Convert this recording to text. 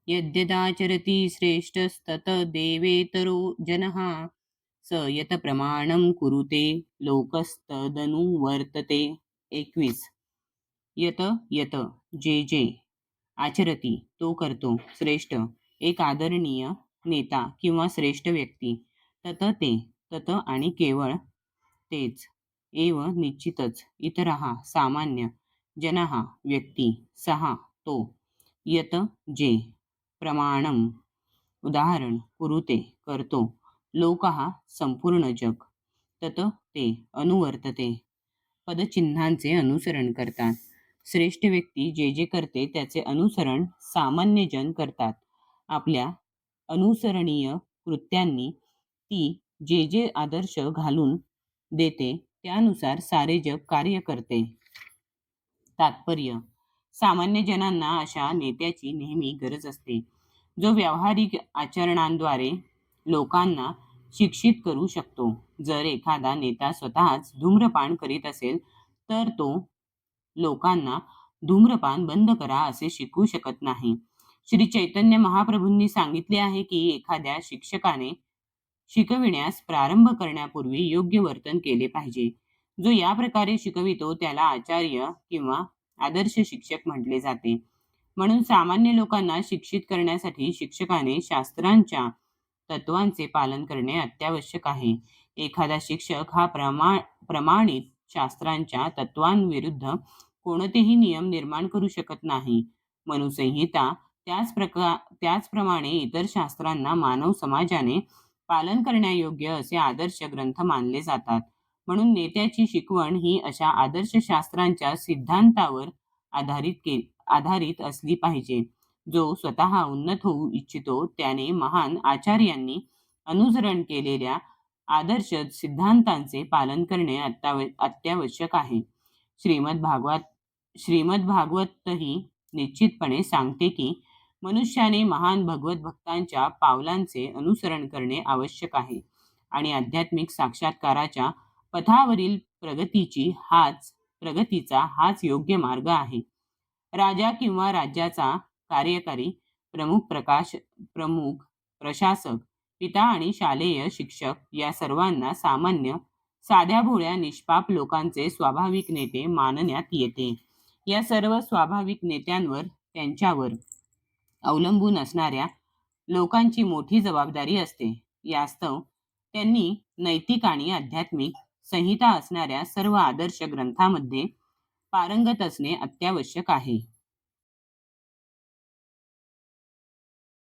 यद्यदाचरति श्रेष्ठस्तत देवेतरो जनः स यत प्रमाणं कुरुते लोकस्तदनुवर्तते. 21. यत यत जे जे आचरती तो करतो श्रेष्ठ एक आदरणीय नेता किंवा श्रेष्ठ व्यक्ती तत ते तत आणि केवळ तेच एव निश्चितच इतरहा सामान्य जनहा व्यक्ती सहा तो यत जे प्रमाणम उदाहरण कुरुते करतो लोकहा संपूर्ण जग तत ते अनुवर्तते पदचिन्हांचे अनुसरण करतात. श्रेष्ठ व्यक्ती जे जे करते त्याचे अनुसरण सामान्य जन करतात. आपल्या अनुसरणीय कृत्यांनी ती जे जे आदर्श घालून देते त्यानुसार सारे जग कार्य करते. तात्पर्य: सामान्य जनांना अशा नेत्याची नेहमी गरज असते जो व्यावहारिक आचरणांद्वारे लोकांना शिक्षित करू शकतो. जर एखादा नेता स्वतःच धूम्रपान करीत असेल तर तो लोकांना धूम्रपान बंद करा असे शिकवू शकत नाही. श्री चैतन्य महाप्रभूंनी सांगितले आहे की एखाद्या शिक्षकाने शिकविण्यास प्रारंभ करण्यापूर्वी योग्य वर्तन केले पाहिजे. जो या प्रकारे शिकवितो त्याला आचार्य किंवा आदर्श शिक्षक म्हटले जाते. म्हणून सामान्य लोकांना शिक्षित करण्यासाठी शिक्षकाने शास्त्रांच्या तत्वांचे पालन करणे अत्यावश्यक आहे. एखादा शिक्षक हा प्रमाणित शास्त्रांच्या तत्वांविरुद्ध कोणतेही नियम निर्माण करू शकत नाही. मनुसंहिता त्याचप्रमाणे इतर शास्त्रांना मानव समाजाने पालन करण्यायोग्य असे आदर्श ग्रंथ मानले जातात. म्हणून नेत्याची शिकवण ही अशा आदर्श शास्त्रांच्या सिद्धांतावर आधारित असली पाहिजे. जो स्वतः उन्नत होऊ इच्छितो त्याने महान आचार्यांनी अनुसरण केलेल्या आदर्श सिद्धांतांचे पालन करणे अत्यावश्यक आहे. श्रीमद भागवतही निश्चितपणे सांगते की मनुष्याने महान भगवत भक्तांच्या पावलांचे अनुसरण करणे आवश्यक आहे आणि आध्यात्मिक साक्षात्काराच्या पथावरील प्रगतीचा हाच योग्य मार्ग आहे. राजा किंवा राज्याचा कार्यकारी प्रमुख प्रशासक पिता आणि शालेय शिक्षक या सर्वांना सामान्य साध्या भोळ्या निष्पाप लोकांचे स्वाभाविक नेते मानण्यात येते. या सर्व स्वाभाविक नेत्यांवर त्यांच्यावर अवलंबून असणाऱ्या लोकांची मोठी जबाबदारी असते. यास्तव त्यांनी नैतिक आणि आध्यात्मिक संहिता असणाऱ्या सर्व आदर्श ग्रंथांमध्ये पारंगत असणे अत्यावश्यक आहे.